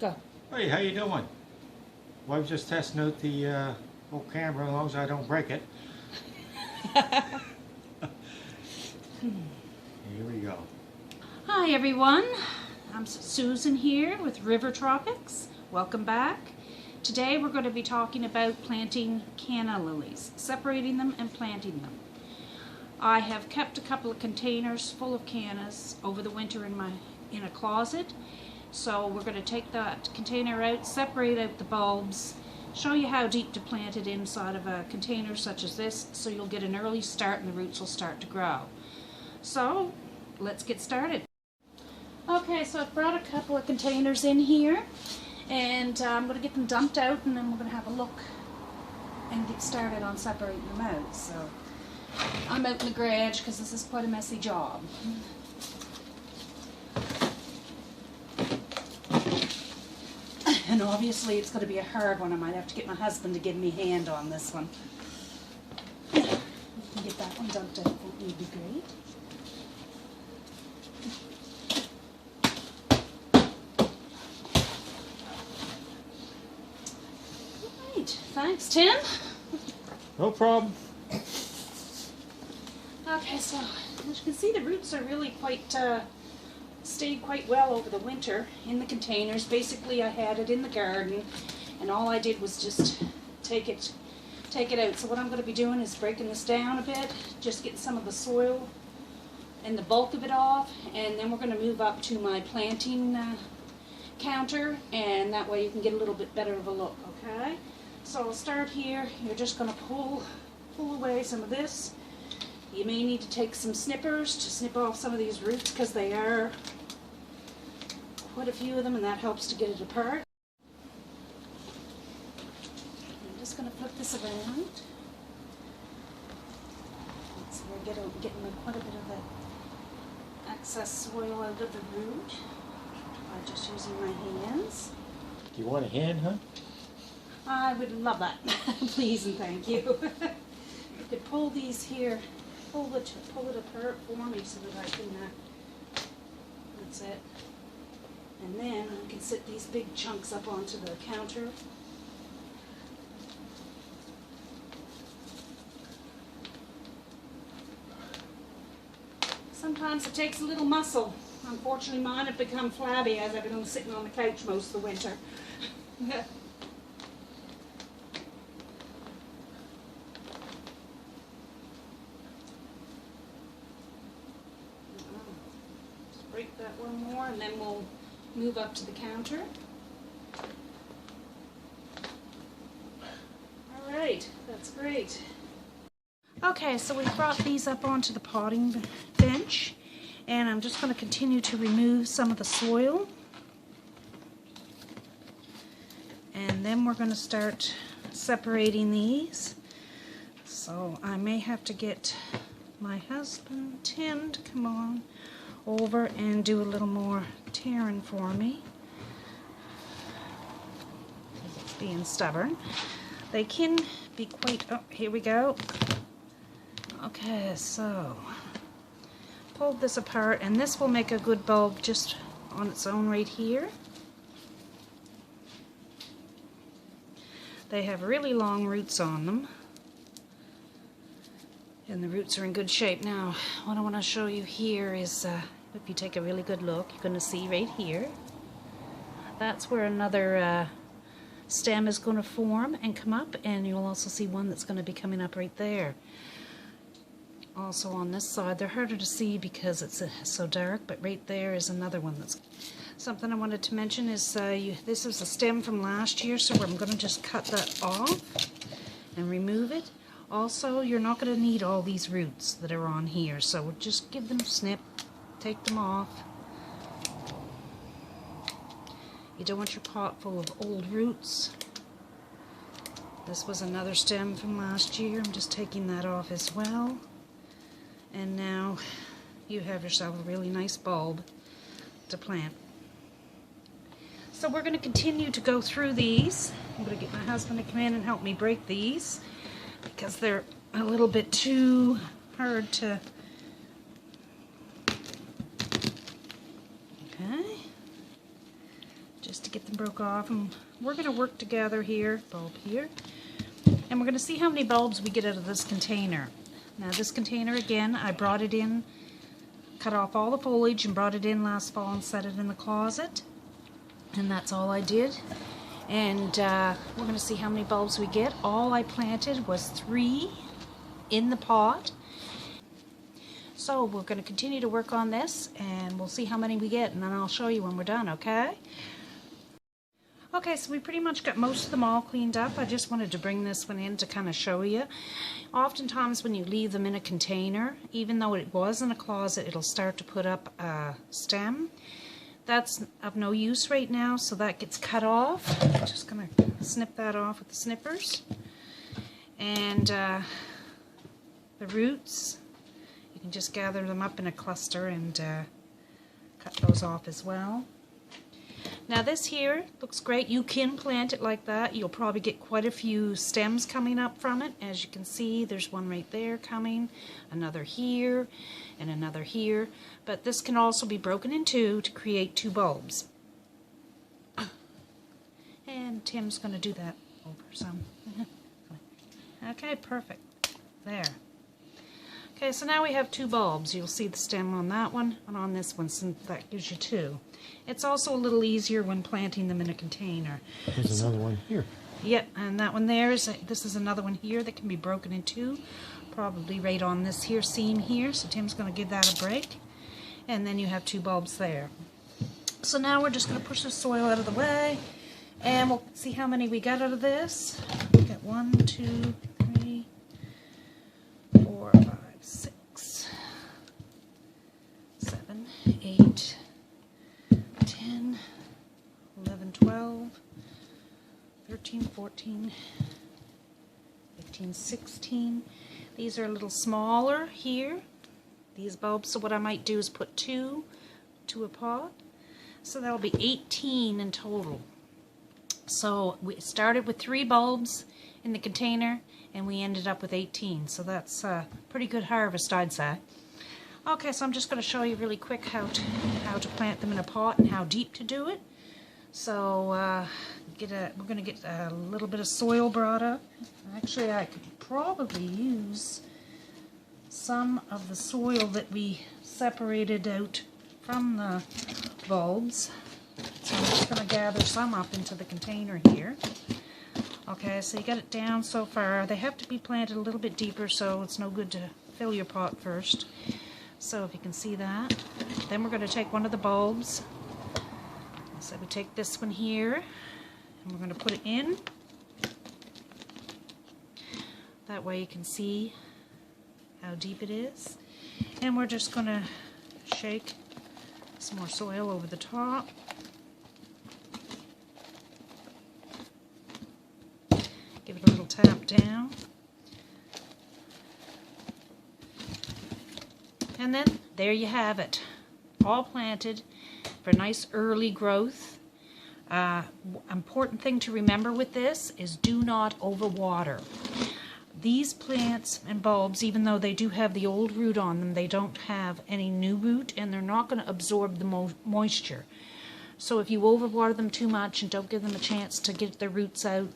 Go. Hey, how you doing? Well, I was just testing out the old camera, as long as I don't break it. Here we go. Hi everyone, I'm Susan here with River Tropics. Welcome back. Today we're going to be talking about planting canna lilies, separating them and planting them. I have kept a couple of containers full of cannas over the winter in a closet. So we're going to take that container out, separate out the bulbs, show you how deep to plant it inside of a container such as this, so you'll get an early start and the roots will start to grow. So let's get started. Okay, so I've brought a couple of containers in here, and I'm going to get them dumped out, and then we're going to have a look and get started on separating them out. So I'm out in the garage because this is quite a messy job. And obviously it's going to be a hard one. I might have to get my husband to give me a hand on this one. You can get that one dumped out, that would be great. Right, thanks Tim. No problem. Okay, so as you can see, the roots are really quite stayed quite well over the winter in the containers. Basically I had it in the garden and all I did was just take it out. So what I'm going to be doing is breaking this down a bit, just getting some of the soil and the bulk of it off, and then we're going to move up to my planting counter, and that way you can get a little bit better of a look. Okay, so I'll start here. You're just going to pull away some of this. You may need to take some snippers to snip off some of these roots because they are quite a few of them, and that helps to get it apart. I'm just going to flip this around. So we're getting quite a bit of the excess soil out of the root by just using my hands. Do you want a hand, huh? I would love that. Please and thank you. You could pull these here. Pull it apart for me so that I can, that's it. And then I can sit these big chunks up onto the counter. Sometimes it takes a little muscle. Unfortunately mine have become flabby as I've been sitting on the couch most of the winter. Break that one more, and then we'll move up to the counter. All right, that's great. Okay, so we brought these up onto the potting bench, and I'm just going to continue to remove some of the soil. And then we're going to start separating these. So I may have to get my husband, Tim, to come on over and do a little more tearing for me. It's being stubborn. They can be quite, oh, here we go. Okay, so pull this apart, and this will make a good bulb just on its own right here. They have really long roots on them, and the roots are in good shape. Now, what I want to show you here is, if you take a really good look, you're going to see right here, that's where another stem is going to form and come up, and you'll also see one that's going to be coming up right there. Also on this side, they're harder to see because it's so dark, but right there is another one. That's something I wanted to mention is this is a stem from last year, so I'm going to just cut that off and remove it. Also, you're not going to need all these roots that are on here, so just give them a snip, take them off. You don't want your pot full of old roots. This was another stem from last year. I'm just taking that off as well. And now you have yourself a really nice bulb to plant. So we're going to continue to go through these. I'm going to get my husband to come in and help me break these because they're a little bit too hard to... Okay. just to get them broke off. And we're going to work together here, bulb here, and we're going to see how many bulbs we get out of this container. Now this container, again, I brought it in, cut off all the foliage and brought it in last fall and set it in the closet. And that's all I did. And we're going to see how many bulbs we get. All I planted was 3 in the pot. So we're going to continue to work on this and we'll see how many we get, and then I'll show you when we're done, okay? Okay, so we pretty much got most of them all cleaned up. I just wanted to bring this one in to kind of show you. Oftentimes when you leave them in a container, even though it was in a closet, it'll start to put up a stem. That's of no use right now, so that gets cut off. I'm just going to snip that off with the snippers. And the roots, you can just gather them up in a cluster and cut those off as well. Now this here looks great. You can plant it like that. You'll probably get quite a few stems coming up from it. As you can see, there's one right there coming, another here, and another here. But this can also be broken in two to create 2 bulbs. And Tim's going to do that over some. Okay, perfect. There. Okay, so now we have 2 bulbs. You'll see the stem on that one and on this one, so that gives you 2. It's also a little easier when planting them in a container. There's another one here. Yep, and that one there is, this is another one here that can be broken in 2, probably right on this here seam here, so Tim's going to give that a break. And then you have 2 bulbs there. So now we're just going to push the soil out of the way, and we'll see how many we got out of this. We got 1, 2, 3, 4, 5, 6, 7, 8, 10, 11, 12, 13, 14, 15, 16. These are a little smaller here, these bulbs, so what I might do is put 2 to a pot. So that'll be 18 in total. So we started with 3 bulbs in the container and we ended up with 18. So that's a pretty good harvest, I'd say. Okay, so I'm just going to show you really quick how to plant them in a pot and how deep to do it. So we're going to get a little bit of soil brought up. Actually, I could probably use some of the soil that we separated out from the bulbs. So I'm just going to gather some up into the container here. Okay, so you got it down so far. They have to be planted a little bit deeper, so it's no good to fill your pot first. So if you can see that. Then we're going to take one of the bulbs. So we take this one here, and we're going to put it in. That way you can see how deep it is. And we're just going to shake some more soil over the top. Give it a little tap down. And then there you have it. All planted for nice early growth. Important thing to remember with this is do not overwater. These plants and bulbs, even though they do have the old root on them, they don't have any new root and they're not going to absorb the moisture. So if you overwater them too much and don't give them a chance to get their roots out,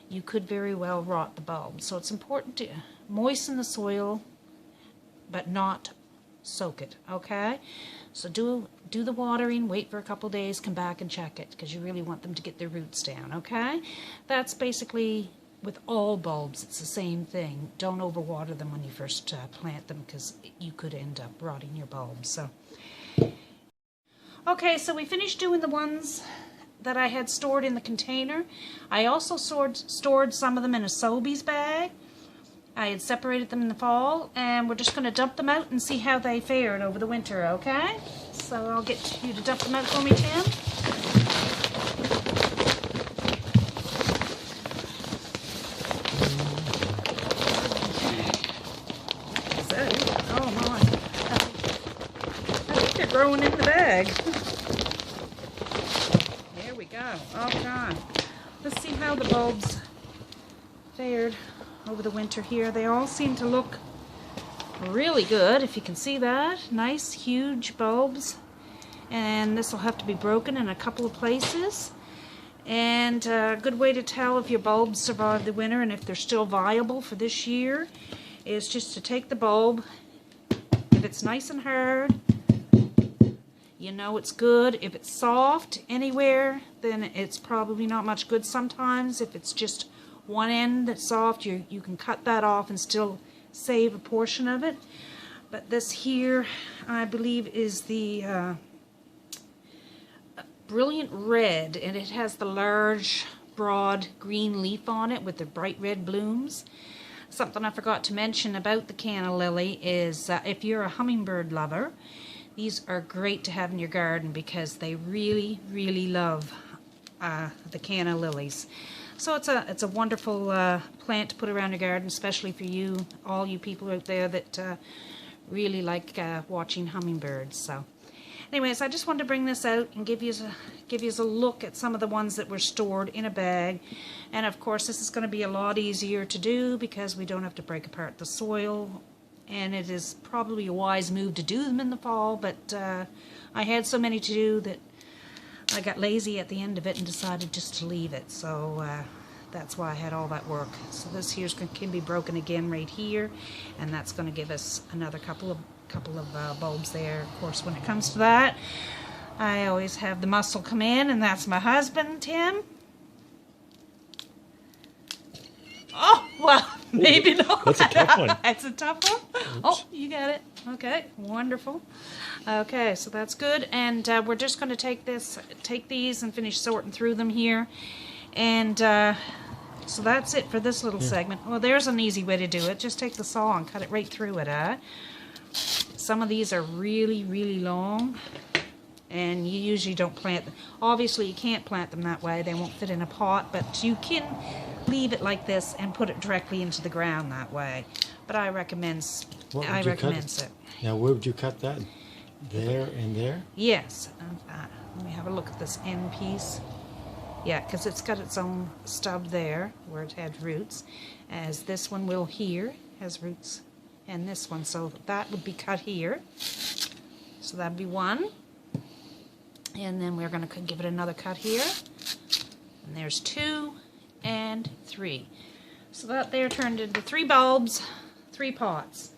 you could very well rot the bulb. So it's important to moisten the soil but not soak it, okay? So do the watering, wait for a couple days, come back and check it because you really want them to get their roots down, okay? That's basically with all bulbs, it's the same thing. Don't overwater them when you first plant them because you could end up rotting your bulbs. So, okay, so we finished doing the ones that I had stored in the container. I also stored some of them in a Sobeys bag. I had separated them in the fall, and we're just going to dump them out and see how they fared over the winter, okay? So I'll get you to dump them out for me, Tim. Oh my, I think they're growing in the bag. There we go. Oh God. Let's see how the bulbs fared over the winter here. They all seem to look really good, if you can see that. Nice, huge bulbs. And this will have to be broken in a couple of places. And a good way to tell if your bulbs survive the winter and if they're still viable for this year is just to take the bulb. If it's nice and hard, you know it's good. If it's soft anywhere, then it's probably not much good sometimes. If it's just one end that's soft, you can cut that off and still save a portion of it. But this here, I believe, is the Brilliant Red, and it has the large, broad green leaf on it with the bright red blooms. Something I forgot to mention about the canna lily is if you're a hummingbird lover, these are great to have in your garden because they really, really love the canna lilies. So it's a wonderful plant to put around your garden, especially for you, all you people out there that really like watching hummingbirds. So, anyways, I just wanted to bring this out and give you a look at some of the ones that were stored in a bag. And of course, this is going to be a lot easier to do because we don't have to break apart the soil. And it is probably a wise move to do them in the fall, but I had so many to do that I got lazy at the end of it and decided just to leave it. So that's why I had all that work. So this here can be broken again right here, and that's going to give us another couple of bulbs there. Of course, when it comes to that, I always have the muscle come in, and that's my husband, Tim. Oh, well, maybe not. That's a tough one. It's a tough one? Oops. Oh, you got it. Okay, wonderful. Okay, so that's good. And we're just going to take these and finish sorting through them here. And so that's it for this little segment. Well, there's an easy way to do it. Just take the saw and cut it right through it. Some of these are really, really long, and you usually don't plant them. Obviously, you can't plant them that way. They won't fit in a pot, but you can leave it like this and put it directly into the ground that way. But I recommend it. Now, where would you cut that? There and there? Yes. Let me have a look at this end piece. Yeah, because it's got its own stub there where it had roots, as this one will here, has roots, and this one. So that would be cut here. So that'd be one. And then we're going to give it another cut here. And there's 2 and 3. So that there turned into 3 bulbs, 3 pots.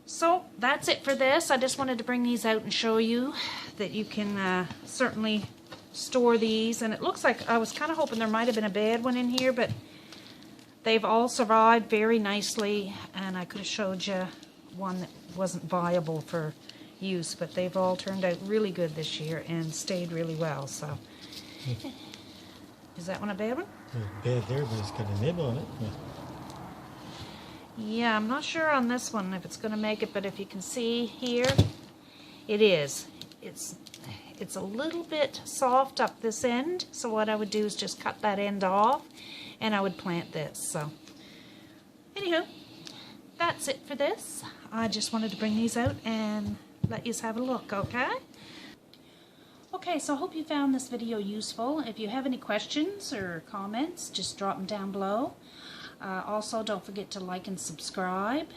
So that's it for this. I just wanted to bring these out and show you that you can certainly store these. And it looks like I was kind of hoping there might have been a bad one in here, but they've all survived very nicely. And I could have showed you one that wasn't viable for use, but they've all turned out really good this year and stayed really well. So, is that one a bad one? Bad there, but it's got a nib on it. Yeah, I'm not sure on this one if it's going to make it, but if you can see here, it is. It's a little bit soft up this end, so what I would do is just cut that end off, and I would plant this. So, anywho, that's it for this. I just wanted to bring these out and let you have a look, okay? Okay, so I hope you found this video useful. If you have any questions or comments, just drop them down below. Also, don't forget to like and subscribe.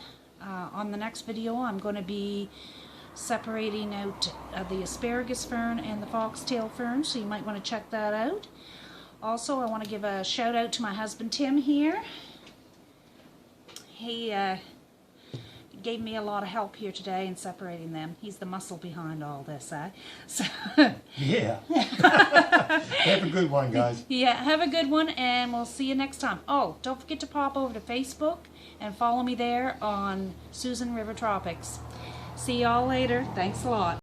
On the next video, I'm going to be separating out the asparagus fern and the foxtail fern, so you might want to check that out. Also, I want to give a shout out to my husband Tim here. He gave me a lot of help here today in separating them. He's the muscle behind all this, So Yeah. Have a good one, guys. yeah, have a good one, and we'll see you next time. Oh, don't forget to pop over to Facebook and follow me there on Susan River Tropics. See y'all later. Thanks a lot.